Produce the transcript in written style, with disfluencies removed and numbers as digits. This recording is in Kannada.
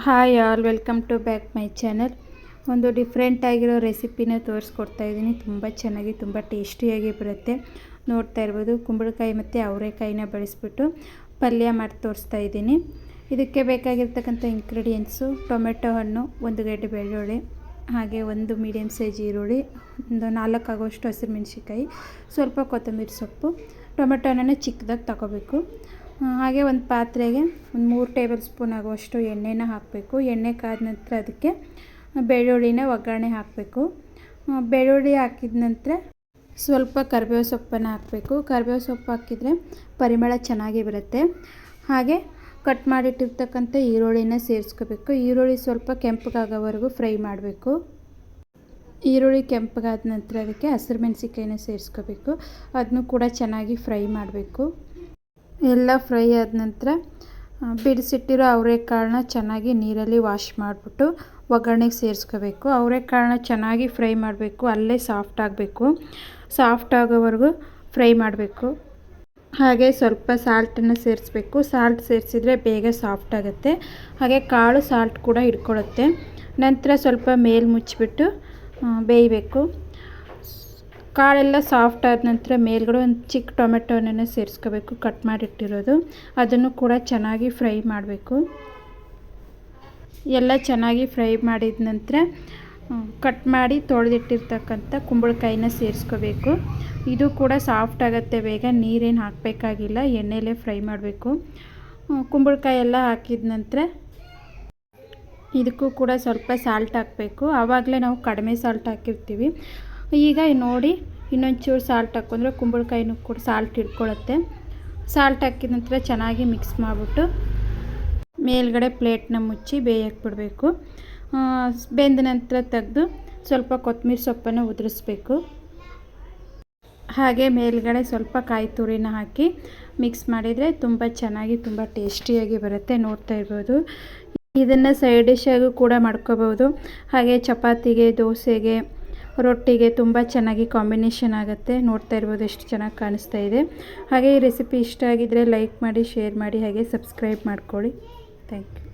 Hi all, welcome to back my channel. ಒಂದು ಡಿಫ್ರೆಂಟ್ ಆಗಿರೋ ರೆಸಿಪಿನ ತೋರಿಸ್ಕೊಡ್ತಾ ಇದ್ದೀನಿ. ತುಂಬ ಚೆನ್ನಾಗಿ ತುಂಬ ಟೇಸ್ಟಿಯಾಗಿ ಬರುತ್ತೆ. ನೋಡ್ತಾ ಇರ್ಬೋದು, ಕುಂಬಳಕಾಯಿ ಮತ್ತು ಅವರೆಕಾಯಿನ ಬಳಸಿಬಿಟ್ಟು ಪಲ್ಯ ಮಾಡಿ ತೋರಿಸ್ತಾ ಇದ್ದೀನಿ. ಇದಕ್ಕೆ ಬೇಕಾಗಿರ್ತಕ್ಕಂಥ ಇಂಗ್ರೀಡಿಯೆಂಟ್ಸು: ಟೊಮೆಟೊ ಹಣ್ಣು, 1 ಗಡ್ಡೆ ಬೆಳ್ಳುಳ್ಳಿ, ಹಾಗೆ 1 ಮೀಡಿಯಮ್ ಸೈಜ್ ಈರುಳ್ಳಿ, ಒಂದು 4 ಆಗುವಷ್ಟು ಹಸಿರುಮೆಣಸಿಕಾಯಿ, ಸ್ವಲ್ಪ ಕೊತ್ತಂಬರಿ ಸೊಪ್ಪು. ಟೊಮೆಟೊ ಹಣ್ಣನ್ನು ಚಿಕ್ಕದಾಗಿ ತಗೋಬೇಕು. ಹಾಗೆ ಒಂದು ಪಾತ್ರೆಗೆ ಒಂದು 3 ಟೇಬಲ್ ಸ್ಪೂನ್ ಆಗುವಷ್ಟು ಎಣ್ಣೆನ ಹಾಕಬೇಕು. ಎಣ್ಣೆ ಕಾದ ನಂತರ ಅದಕ್ಕೆ ಬೆಳ್ಳುಳ್ಳಿನ ಒಗ್ಗರಣೆ ಹಾಕಬೇಕು. ಬೆಳ್ಳುಳ್ಳಿ ಹಾಕಿದ ನಂತರ ಸ್ವಲ್ಪ ಕರಿಬೇವು ಸೊಪ್ಪನ್ನು ಹಾಕಬೇಕು. ಕರಿಬೇವು ಸೊಪ್ಪು ಹಾಕಿದರೆ ಪರಿಮಳ ಚೆನ್ನಾಗಿ ಬರುತ್ತೆ. ಹಾಗೆ ಕಟ್ ಮಾಡಿಟ್ಟಿರ್ತಕ್ಕಂಥ ಈರುಳ್ಳಿನ ಸೇರಿಸ್ಕೋಬೇಕು. ಈರುಳ್ಳಿ ಸ್ವಲ್ಪ ಕೆಂಪಗಾಗೋವರೆಗೂ ಫ್ರೈ ಮಾಡಬೇಕು. ಈರುಳ್ಳಿ ಕೆಂಪಗಾದ ನಂತರ ಅದಕ್ಕೆ ಹಸಿರುಮೆಣಸಿಕಾಯಿನ ಸೇರಿಸ್ಕೋಬೇಕು. ಅದನ್ನು ಕೂಡ ಚೆನ್ನಾಗಿ ಫ್ರೈ ಮಾಡಬೇಕು. ಎಲ್ಲ ಫ್ರೈ ಆದ ನಂತರ ಬಿಡಿಸಿಟ್ಟಿರೋ ಅವರೆಕಾಳನ್ನ ಚೆನ್ನಾಗಿ ನೀರಲ್ಲಿ ವಾಶ್ ಮಾಡಿಬಿಟ್ಟು ಒಗ್ಗರಣೆಗೆ ಸೇರಿಸ್ಕೋಬೇಕು. ಅವರೆಕಾಳನ್ನ ಚೆನ್ನಾಗಿ ಫ್ರೈ ಮಾಡಬೇಕು. ಅಲ್ಲೇ ಸಾಫ್ಟ್ ಆಗಬೇಕು. ಸಾಫ್ಟ್ ಆಗೋವರೆಗೂ ಫ್ರೈ ಮಾಡಬೇಕು. ಹಾಗೆ ಸ್ವಲ್ಪ ಸಾಲ್ಟನ್ನು ಸೇರಿಸ್ಬೇಕು. ಸಾಲ್ಟ್ ಸೇರಿಸಿದ್ರೆ ಬೇಗ ಸಾಫ್ಟ್ ಆಗುತ್ತೆ. ಹಾಗೆ ಕಾಳು ಸಾಲ್ಟ್ ಕೂಡ ಹಿಡ್ಕೊಳ್ಳುತ್ತೆ. ನಂತರ ಸ್ವಲ್ಪ ಮೇಲೆ ಮುಚ್ಚಿಬಿಟ್ಟು ಬೇಯಬೇಕು. ಕಾಳೆಲ್ಲ ಸಾಫ್ಟ್ ಆದ ನಂತರ ಮೇಲ್ಗಡೆ ಒಂದು ಚಿಕ್ಕ ಟೊಮೆಟೊ ಹಣ್ಣನ್ನು ಸೇರಿಸ್ಕೋಬೇಕು, ಕಟ್ ಮಾಡಿಟ್ಟಿರೋದು. ಅದನ್ನು ಕೂಡ ಚೆನ್ನಾಗಿ ಫ್ರೈ ಮಾಡಬೇಕು. ಎಲ್ಲ ಚೆನ್ನಾಗಿ ಫ್ರೈ ಮಾಡಿದ ನಂತರ ಕಟ್ ಮಾಡಿ ತೊಳೆದಿಟ್ಟಿರ್ತಕ್ಕಂಥ ಕುಂಬಳಕಾಯಿನ ಸೇರಿಸ್ಕೋಬೇಕು. ಇದು ಕೂಡ ಸಾಫ್ಟ್ ಆಗುತ್ತೆ ಬೇಗ. ನೀರೇನು ಹಾಕಬೇಕಾಗಿಲ್ಲ, ಎಣ್ಣೆಯಲ್ಲೇ ಫ್ರೈ ಮಾಡಬೇಕು. ಕುಂಬಳಕಾಯಿ ಎಲ್ಲ ಹಾಕಿದ ನಂತರ ಇದಕ್ಕೂ ಕೂಡ ಸ್ವಲ್ಪ ಸಾಲ್ಟ್ ಹಾಕಬೇಕು. ಆವಾಗಲೇ ನಾವು ಕಡಿಮೆ ಸಾಲ್ಟ್ ಹಾಕಿರ್ತೀವಿ. ಈಗ ನೋಡಿ, ಇನ್ನೊಂಚೂರು ಸಾಲ್ಟ್ ಹಾಕೊಂಡ್ರೆ ಕುಂಬಳಕಾಯಿನೂ ಕೂಡ ಸಾಲ್ಟ್ ಹಿಡ್ಕೊಳ್ಳುತ್ತೆ. ಸಾಲ್ಟ್ ಹಾಕಿದ ನಂತರ ಚೆನ್ನಾಗಿ ಮಿಕ್ಸ್ ಮಾಡಿಬಿಟ್ಟು ಮೇಲ್ಗಡೆ ಪ್ಲೇಟ್ನ ಮುಚ್ಚಿ ಬೇಯಕ್ಕೆ ಬಿಡಬೇಕು. ಬೆಂದ ನಂತರ ತೆಗೆದು ಸ್ವಲ್ಪ ಕೊತ್ತಂಬರಿ ಸೊಪ್ಪನ್ನು ಉದುರಿಸ್ಬೇಕು. ಹಾಗೆ ಮೇಲ್ಗಡೆ ಸ್ವಲ್ಪ ಕಾಯಿ ತುರಿನ ಹಾಕಿ ಮಿಕ್ಸ್ ಮಾಡಿದರೆ ತುಂಬ ಚೆನ್ನಾಗಿ ತುಂಬ ಟೇಸ್ಟಿಯಾಗಿ ಬರುತ್ತೆ. ನೋಡ್ತಾ ಇರ್ಬೋದು. ಇದನ್ನು ಸೈಡ್ ಡಿಶ್ಶಾಗೂ ಕೂಡ ಮಾಡ್ಕೋಬೋದು. ಹಾಗೆ ಚಪಾತಿಗೆ, ದೋಸೆಗೆ, ರೊಟ್ಟಿಗೆ ತುಂಬ ಚೆನ್ನಾಗಿ ಕಾಂಬಿನೇಷನ್ ಆಗುತ್ತೆ. ನೋಡ್ತಾ ಇರ್ಬೋದು ಎಷ್ಟು ಚೆನ್ನಾಗಿ ಕಾಣಿಸ್ತಾ ಇದೆ. ಹಾಗೆ ಈ ರೆಸಿಪಿ ಇಷ್ಟ ಆಗಿದ್ದರೆ ಲೈಕ್ ಮಾಡಿ, ಶೇರ್ ಮಾಡಿ, ಹಾಗೆ ಸಬ್ಸ್ಕ್ರೈಬ್ ಮಾಡ್ಕೊಳ್ಳಿ. Thank you.